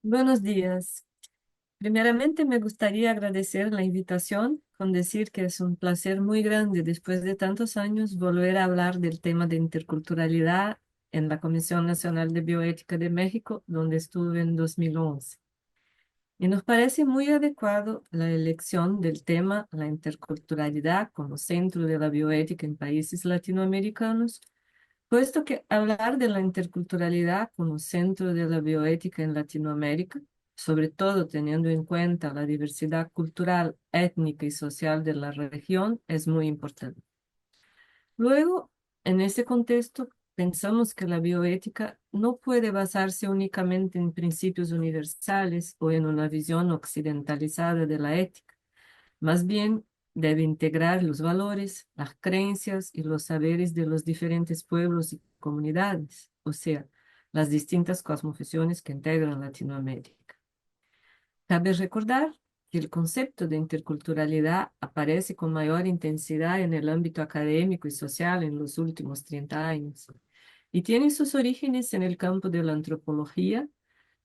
Buenos días. Primeramente, me gustaría agradecer la invitación con decir que es un placer muy grande después de tantos años volver a hablar del tema de interculturalidad en la Comisión Nacional de Bioética de México, donde estuve en 2011. Y nos parece muy adecuado la elección del tema la interculturalidad como centro de la bioética en países latinoamericanos, puesto que hablar de la interculturalidad como centro de la bioética en Latinoamérica, sobre todo teniendo en cuenta la diversidad cultural, étnica y social de la región, es muy importante. Luego, en ese contexto, pensamos que la bioética no puede basarse únicamente en principios universales o en una visión occidentalizada de la ética. Más bien, debe integrar los valores, las creencias y los saberes de los diferentes pueblos y comunidades, o sea, las distintas cosmovisiones que integran Latinoamérica. Cabe recordar que el concepto de interculturalidad aparece con mayor intensidad en el ámbito académico y social en los últimos 30 años y tiene sus orígenes en el campo de la antropología,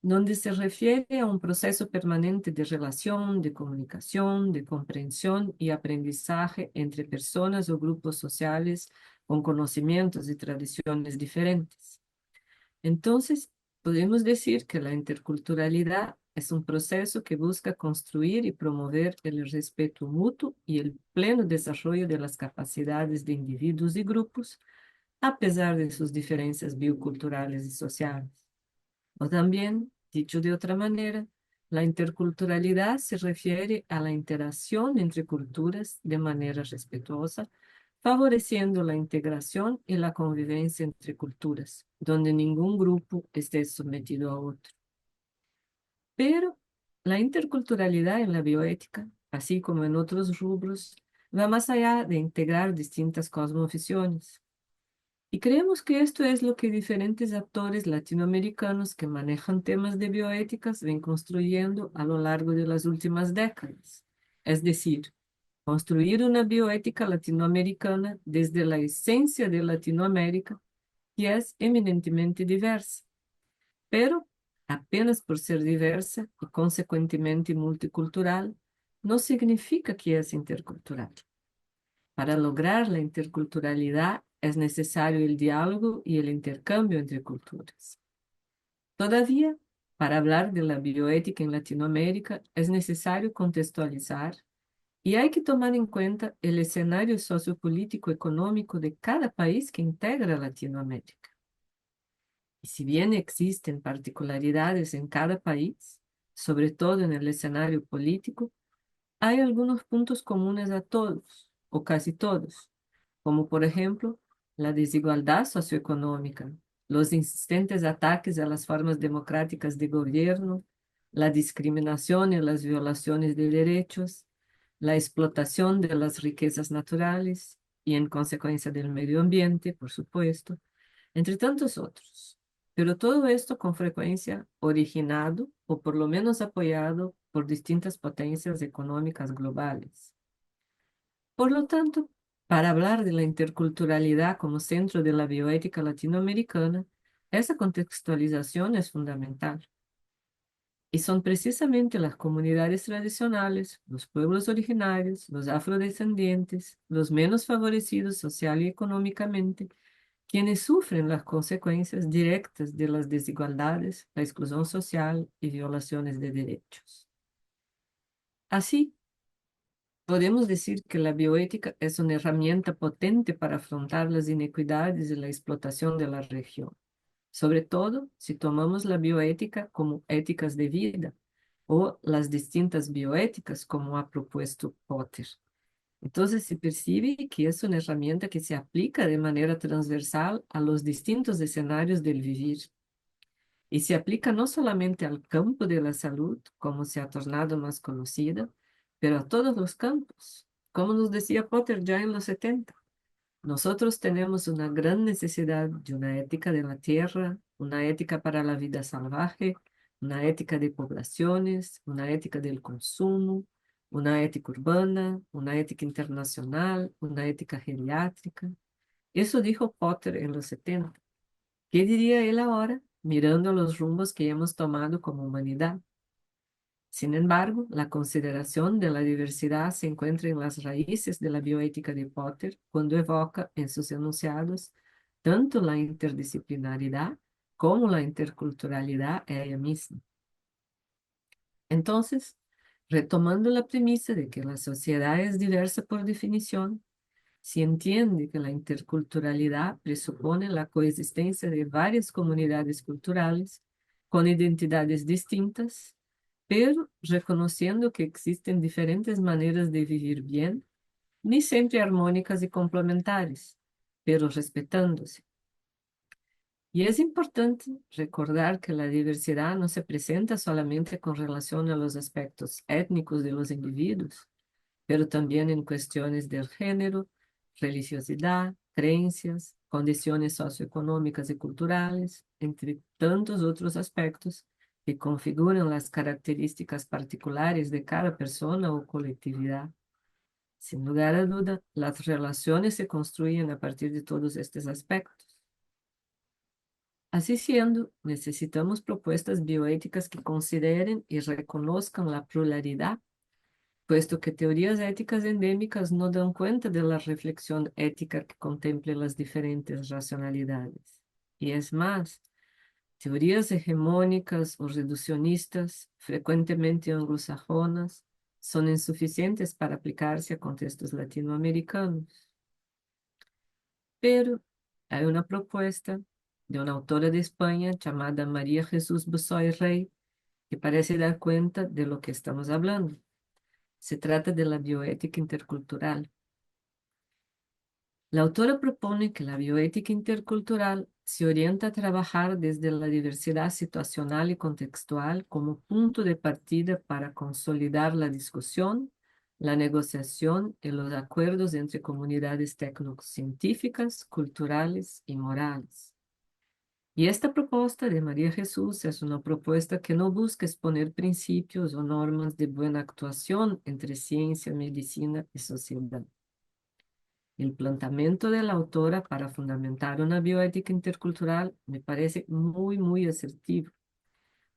donde se refiere a un proceso permanente de relación, de comunicación, de comprensión y aprendizaje entre personas o grupos sociales con conocimientos y tradiciones diferentes. Entonces, podemos decir que la interculturalidad es un proceso que busca construir y promover el respeto mutuo y el pleno desarrollo de las capacidades de individuos y grupos, a pesar de sus diferencias bioculturales y sociales. O también, dicho de otra manera, la interculturalidad se refiere a la interacción entre culturas de manera respetuosa, favoreciendo la integración y la convivencia entre culturas, donde ningún grupo esté sometido a otro. Pero la interculturalidad en la bioética, así como en otros rubros, va más allá de integrar distintas cosmovisiones. Y creemos que esto es lo que diferentes actores latinoamericanos que manejan temas de bioéticas ven construyendo a lo largo de las últimas décadas. Es decir, construir una bioética latinoamericana desde la esencia de Latinoamérica, que es eminentemente diversa, pero apenas por ser diversa y consecuentemente multicultural, no significa que es intercultural. Para lograr la interculturalidad es necesario el diálogo y el intercambio entre culturas. Todavía, para hablar de la bioética en Latinoamérica, es necesario contextualizar y hay que tomar en cuenta el escenario sociopolítico económico de cada país que integra Latinoamérica. Y si bien existen particularidades en cada país, sobre todo en el escenario político, hay algunos puntos comunes a todos, o casi todos, como por ejemplo la desigualdad socioeconómica, los insistentes ataques a las formas democráticas de gobierno, la discriminación y las violaciones de derechos, la explotación de las riquezas naturales y en consecuencia del medio ambiente, por supuesto, entre tantos otros. Pero todo esto con frecuencia originado o por lo menos apoyado por distintas potencias económicas globales. Por lo tanto, para hablar de la interculturalidad como centro de la bioética latinoamericana, esa contextualización es fundamental. Y son precisamente las comunidades tradicionales, los pueblos originarios, los afrodescendientes, los menos favorecidos social y económicamente, quienes sufren las consecuencias directas de las desigualdades, la exclusión social y violaciones de derechos. Así, podemos decir que la bioética es una herramienta potente para afrontar las inequidades y la explotación de la región, sobre todo si tomamos la bioética como éticas de vida o las distintas bioéticas como ha propuesto Potter. Entonces se percibe que es una herramienta que se aplica de manera transversal a los distintos escenarios del vivir y se aplica no solamente al campo de la salud, como se ha tornado más conocida, pero a todos los campos. Como nos decía Potter ya en los 70, nosotros tenemos una gran necesidad de una ética de la tierra, una ética para la vida salvaje, una ética de poblaciones, una ética del consumo, una ética urbana, una ética internacional, una ética geriátrica. Eso dijo Potter en los 70. ¿Qué diría él ahora? mirando los rumbos que hemos tomado como humanidad. Sin embargo, la consideración de la diversidad se encuentra en las raíces de la bioética de Potter cuando evoca en sus enunciados tanto la interdisciplinaridad como la interculturalidad ella misma. Entonces, retomando la premisa de que la sociedad es diversa por definición, se entiende que la interculturalidad presupone la coexistencia de varias comunidades culturales con identidades distintas, pero reconociendo que existen diferentes maneras de vivir bien, ni siempre armónicas y complementares, pero respetándose. Y es importante recordar que la diversidad no se presenta solamente con relación a los aspectos étnicos de los individuos, pero también en cuestiones del género, religiosidad, creencias, condiciones socioeconómicas y culturales, entre tantos otros aspectos que configuran las características particulares de cada persona o colectividad. Sin lugar a duda, las relaciones se construyen a partir de todos estos aspectos. Así siendo, necesitamos propuestas bioéticas que consideren y reconozcan la pluralidad, puesto que teorías éticas endémicas no dan cuenta de la reflexión ética que contemple las diferentes racionalidades. Y es más, teorías hegemónicas o reduccionistas, frecuentemente anglosajonas, son insuficientes para aplicarse a contextos latinoamericanos. Pero hay una propuesta de una autora de España llamada María Jesús Busoy Rey que parece dar cuenta de lo que estamos hablando. Se trata de la bioética intercultural. La autora propone que la bioética intercultural se orienta a trabajar desde la diversidad situacional y contextual como punto de partida para consolidar la discusión, la negociación y los acuerdos entre comunidades tecnocientíficas, culturales y morales. Y esta propuesta de María Jesús es una propuesta que no busca exponer principios o normas de buena actuación entre ciencia, medicina y sociedad. El planteamiento de la autora para fundamentar una bioética intercultural me parece muy asertivo,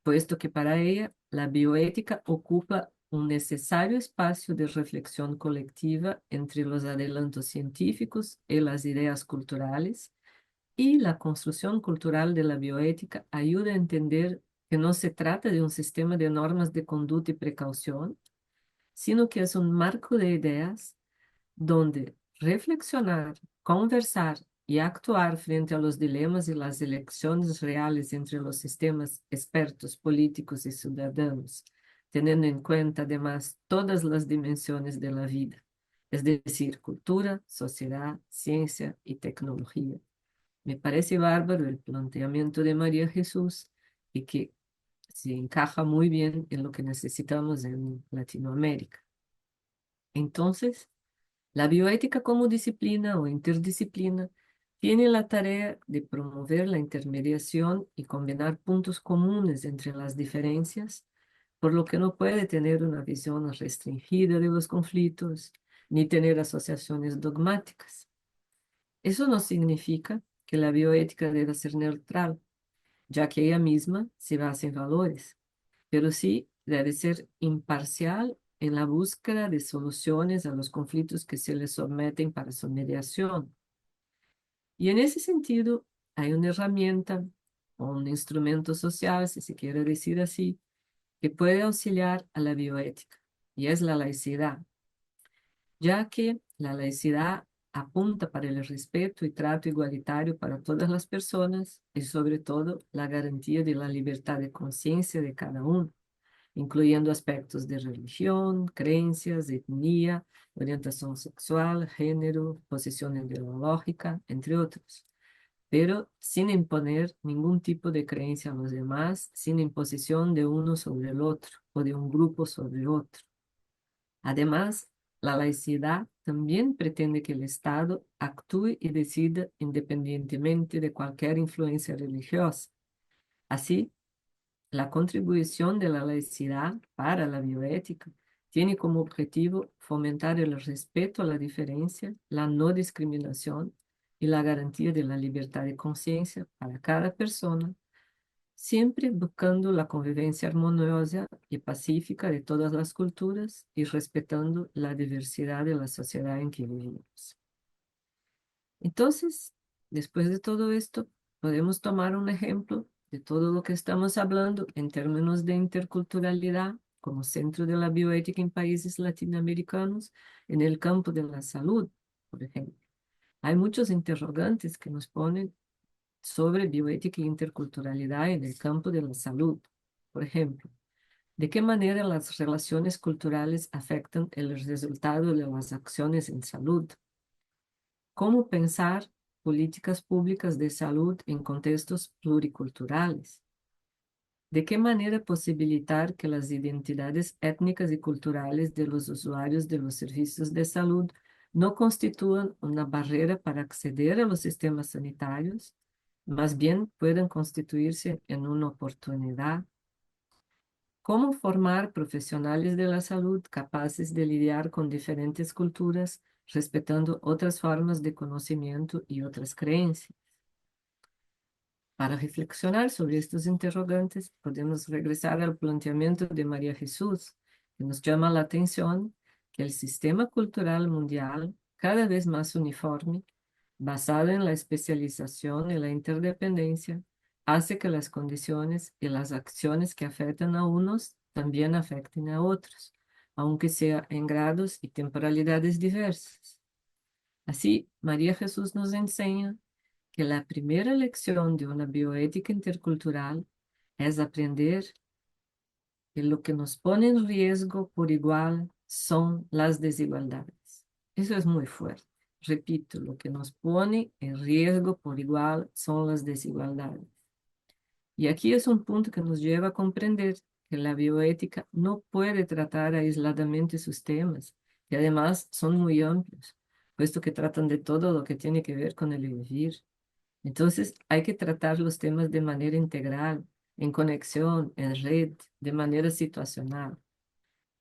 puesto que para ella la bioética ocupa un necesario espacio de reflexión colectiva entre los adelantos científicos y las ideas culturales, y la construcción cultural de la bioética ayuda a entender que no se trata de un sistema de normas de conducta y precaución, sino que es un marco de ideas donde reflexionar, conversar y actuar frente a los dilemas y las elecciones reales entre los sistemas expertos, políticos y ciudadanos, teniendo en cuenta además todas las dimensiones de la vida, es decir, cultura, sociedad, ciencia y tecnología. Me parece bárbaro el planteamiento de María Jesús y que se encaja muy bien en lo que necesitamos en Latinoamérica. Entonces, la bioética como disciplina o interdisciplina tiene la tarea de promover la intermediación y combinar puntos comunes entre las diferencias, por lo que no puede tener una visión restringida de los conflictos ni tener asociaciones dogmáticas. Eso no significa que la bioética deba ser neutral, ya que ella misma se basa en valores, pero sí debe ser imparcial en la búsqueda de soluciones a los conflictos que se le someten para su mediación. Y en ese sentido, hay una herramienta o un instrumento social, si se quiere decir así, que puede auxiliar a la bioética, y es la laicidad, ya que la laicidad apunta para el respeto y trato igualitario para todas las personas y sobre todo la garantía de la libertad de conciencia de cada uno, incluyendo aspectos de religión, creencias, etnia, orientación sexual, género, posición ideológica, entre otros, pero sin imponer ningún tipo de creencia a los demás, sin imposición de uno sobre el otro o de un grupo sobre otro. Además, la laicidad también pretende que el Estado actúe y decida independientemente de cualquier influencia religiosa. Así, la contribución de la laicidad para la bioética tiene como objetivo fomentar el respeto a la diferencia, la no discriminación y la garantía de la libertad de conciencia para cada persona, siempre buscando la convivencia armoniosa y pacífica de todas las culturas y respetando la diversidad de la sociedad en que vivimos. Entonces, después de todo esto, podemos tomar un ejemplo de todo lo que estamos hablando en términos de interculturalidad como centro de la bioética en países latinoamericanos en el campo de la salud, por ejemplo. Hay muchos interrogantes que nos ponen sobre bioética e interculturalidad en el campo de la salud. Por ejemplo, ¿de qué manera las relaciones culturales afectan el resultado de las acciones en salud? ¿Cómo pensar políticas públicas de salud en contextos pluriculturales? ¿De qué manera posibilitar que las identidades étnicas y culturales de los usuarios de los servicios de salud no constituyan una barrera para acceder a los sistemas sanitarios, más bien puedan constituirse en una oportunidad? ¿Cómo formar profesionales de la salud capaces de lidiar con diferentes culturas, respetando otras formas de conocimiento y otras creencias? Para reflexionar sobre estos interrogantes, podemos regresar al planteamiento de María Jesús, que nos llama la atención que el sistema cultural mundial, cada vez más uniforme, basado en la especialización y la interdependencia, hace que las condiciones y las acciones que afectan a unos también afecten a otros, aunque sea en grados y temporalidades diversas. Así, María Jesús nos enseña que la primera lección de una bioética intercultural es aprender que lo que nos pone en riesgo por igual son las desigualdades. Eso es muy fuerte. Repito, lo que nos pone en riesgo por igual son las desigualdades. Y aquí es un punto que nos lleva a comprender que la bioética no puede tratar aisladamente sus temas, que además son muy amplios, puesto que tratan de todo lo que tiene que ver con el vivir. Entonces, hay que tratar los temas de manera integral, en conexión, en red, de manera situacional.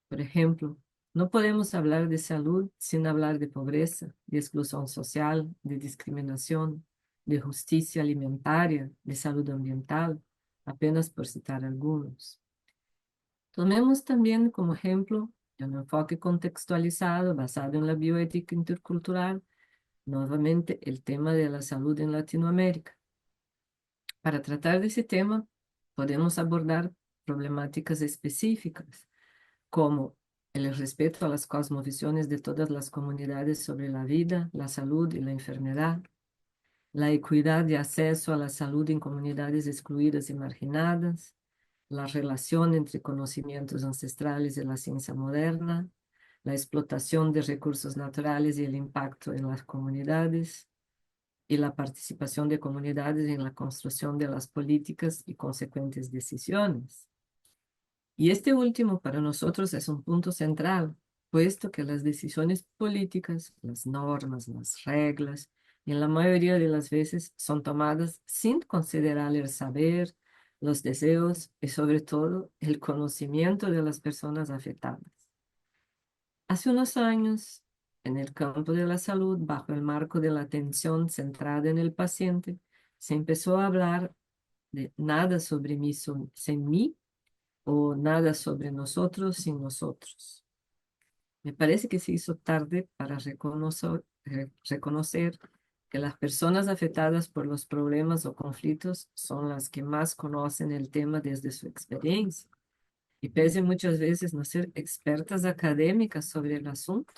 Por ejemplo, no podemos hablar de salud sin hablar de pobreza, de exclusión social, de discriminación, de justicia alimentaria, de salud ambiental, apenas por citar algunos. Tomemos también como ejemplo de un enfoque contextualizado basado en la bioética intercultural, nuevamente el tema de la salud en Latinoamérica. Para tratar de ese tema, podemos abordar problemáticas específicas, como el respeto a las cosmovisiones de todas las comunidades sobre la vida, la salud y la enfermedad, la equidad de acceso a la salud en comunidades excluidas y marginadas, la relación entre conocimientos ancestrales y la ciencia moderna, la explotación de recursos naturales y el impacto en las comunidades, y la participación de comunidades en la construcción de las políticas y consecuentes decisiones. Y este último para nosotros es un punto central, puesto que las decisiones políticas, las normas, las reglas, en la mayoría de las veces son tomadas sin considerar el saber, los deseos y sobre todo el conocimiento de las personas afectadas. Hace unos años, en el campo de la salud, bajo el marco de la atención centrada en el paciente, se empezó a hablar de nada sobre mí sin mí o nada sobre nosotros sin nosotros. Me parece que se hizo tarde para reconocer que las personas afectadas por los problemas o conflictos son las que más conocen el tema desde su experiencia y pese muchas veces no ser expertas académicas sobre el asunto,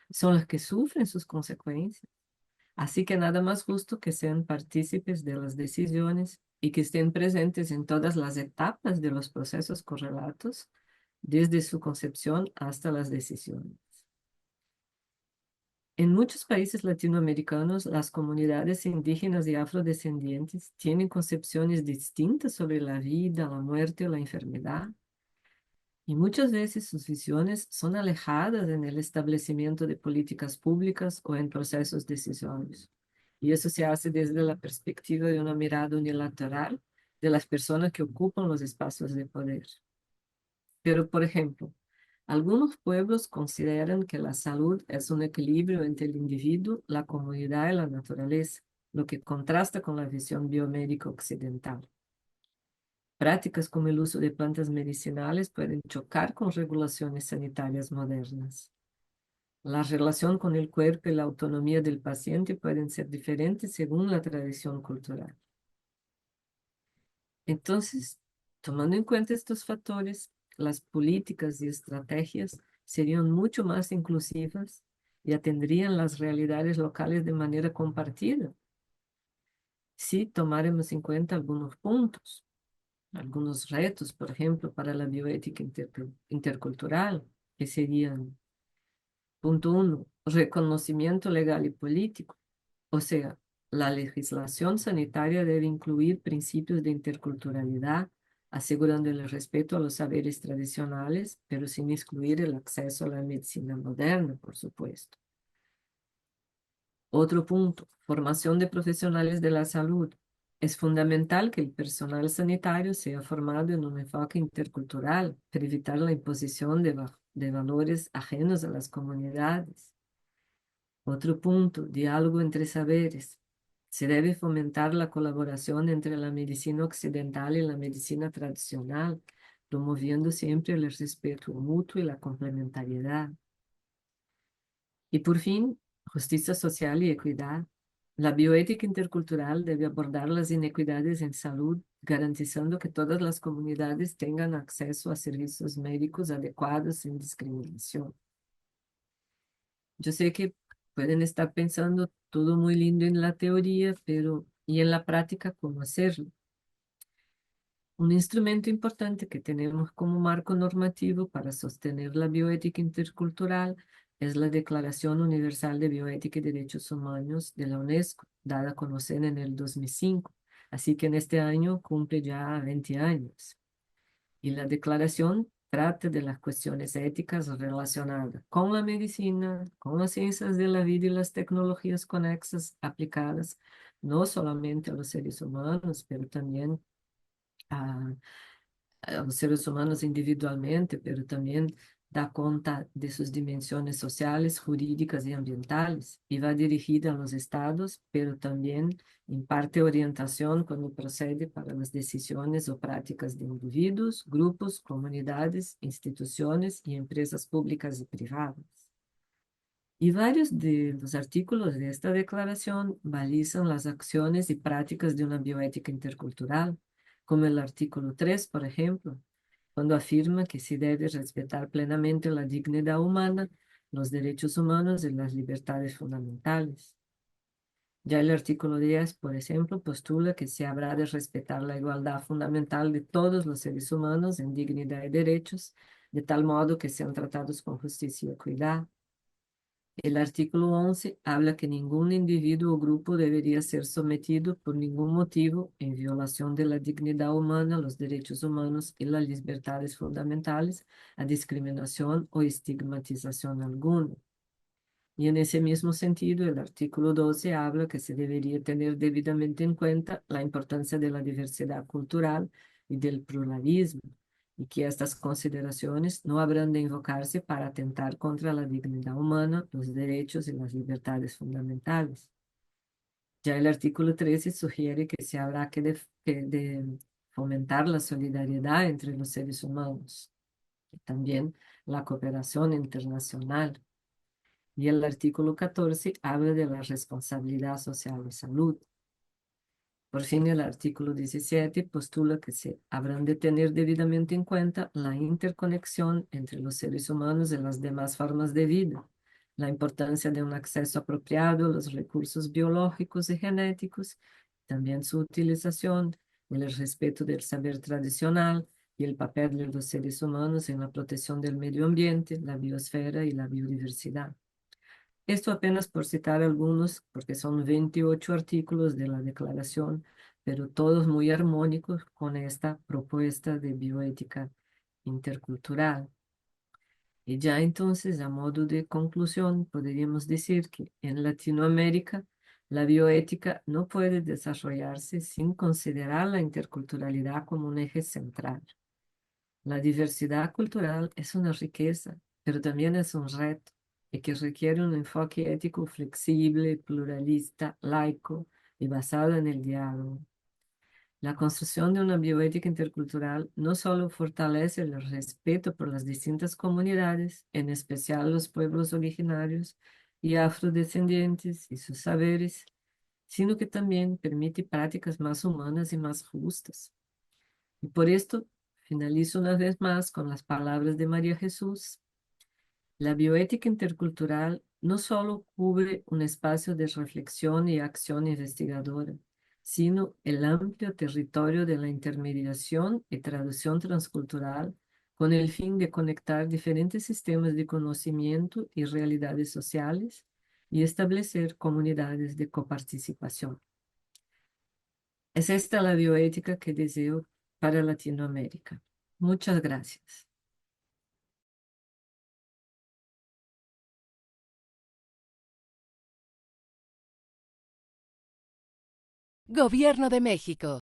son las que sufren sus consecuencias. Así que nada más justo que sean partícipes de las decisiones y que estén presentes en todas las etapas de los procesos correlatos, desde su concepción hasta las decisiones. En muchos países latinoamericanos, las comunidades indígenas y afrodescendientes tienen concepciones distintas sobre la vida, la muerte o la enfermedad. Y muchas veces sus visiones son alejadas en el establecimiento de políticas públicas o en procesos decisorios. Y eso se hace desde la perspectiva de una mirada unilateral de las personas que ocupan los espacios de poder. Pero, por ejemplo, algunos pueblos consideran que la salud es un equilibrio entre el individuo, la comunidad y la naturaleza, lo que contrasta con la visión biomédica occidental. Prácticas como el uso de plantas medicinales pueden chocar con regulaciones sanitarias modernas. La relación con el cuerpo y la autonomía del paciente pueden ser diferentes según la tradición cultural. Entonces, tomando en cuenta estos factores, las políticas y estrategias serían mucho más inclusivas y atendrían las realidades locales de manera compartida si tomáramos en cuenta algunos puntos, algunos retos, por ejemplo, para la bioética intercultural, que serían: punto uno, reconocimiento legal y político. O sea, la legislación sanitaria debe incluir principios de interculturalidad, asegurando el respeto a los saberes tradicionales, pero sin excluir el acceso a la medicina moderna, por supuesto. Otro punto, formación de profesionales de la salud. Es fundamental que el personal sanitario sea formado en un enfoque intercultural para evitar la imposición de valores ajenos a las comunidades. Otro punto, diálogo entre saberes. Se debe fomentar la colaboración entre la medicina occidental y la medicina tradicional, promoviendo siempre el respeto mutuo y la complementariedad. Y por fin, justicia social y equidad. La bioética intercultural debe abordar las inequidades en salud, garantizando que todas las comunidades tengan acceso a servicios médicos adecuados sin discriminación. Yo sé que pueden estar pensando todo muy lindo en la teoría, pero ¿y en la práctica cómo hacerlo? Un instrumento importante que tenemos como marco normativo para sostener la bioética intercultural es la Declaración Universal de Bioética y Derechos Humanos de la UNESCO, dada a conocer en el 2005. Así que en este año cumple ya 20 años. Y la declaración trata de las cuestiones éticas relacionadas con la medicina, con las ciencias de la vida y las tecnologías conexas aplicadas no solamente a los seres humanos, pero también a, a los seres humanos individualmente, pero también da cuenta de sus dimensiones sociales, jurídicas y ambientales, y va dirigida a los estados, pero también imparte orientación cuando procede para las decisiones o prácticas de individuos, grupos, comunidades, instituciones y empresas públicas y privadas. Y varios de los artículos de esta declaración balizan las acciones y prácticas de una bioética intercultural, como el artículo 3, por ejemplo, cuando afirma que se debe respetar plenamente la dignidad humana, los derechos humanos y las libertades fundamentales. Ya el artículo 10, por ejemplo, postula que se habrá de respetar la igualdad fundamental de todos los seres humanos en dignidad y derechos, de tal modo que sean tratados con justicia y equidad. El artículo 11 habla que ningún individuo o grupo debería ser sometido por ningún motivo en violación de la dignidad humana, los derechos humanos y las libertades fundamentales a discriminación o estigmatización alguna. Y en ese mismo sentido, el artículo 12 habla que se debería tener debidamente en cuenta la importancia de la diversidad cultural y del pluralismo, y que estas consideraciones no habrán de invocarse para atentar contra la dignidad humana, los derechos y las libertades fundamentales. Ya el artículo 13 sugiere que se habrá de fomentar la solidaridad entre los seres humanos y también la cooperación internacional. Y el artículo 14 habla de la responsabilidad social de salud. Por fin, el artículo 17 postula que se habrán de tener debidamente en cuenta la interconexión entre los seres humanos y las demás formas de vida, la importancia de un acceso apropiado a los recursos biológicos y genéticos, también su utilización, el respeto del saber tradicional y el papel de los seres humanos en la protección del medio ambiente, la biosfera y la biodiversidad. Esto apenas por citar algunos, porque son 28 artículos de la declaración, pero todos muy armónicos con esta propuesta de bioética intercultural. Y ya entonces, a modo de conclusión, podríamos decir que en Latinoamérica la bioética no puede desarrollarse sin considerar la interculturalidad como un eje central. La diversidad cultural es una riqueza, pero también es un reto y que requiere un enfoque ético flexible, pluralista, laico y basado en el diálogo. La construcción de una bioética intercultural no solo fortalece el respeto por las distintas comunidades, en especial los pueblos originarios y afrodescendientes y sus saberes, sino que también permite prácticas más humanas y más justas. Y por esto, finalizo una vez más con las palabras de María Jesús. La bioética intercultural no solo cubre un espacio de reflexión y acción investigadora, sino el amplio territorio de la intermediación y traducción transcultural con el fin de conectar diferentes sistemas de conocimiento y realidades sociales y establecer comunidades de coparticipación. Es esta la bioética que deseo para Latinoamérica. Muchas gracias. Gobierno de México.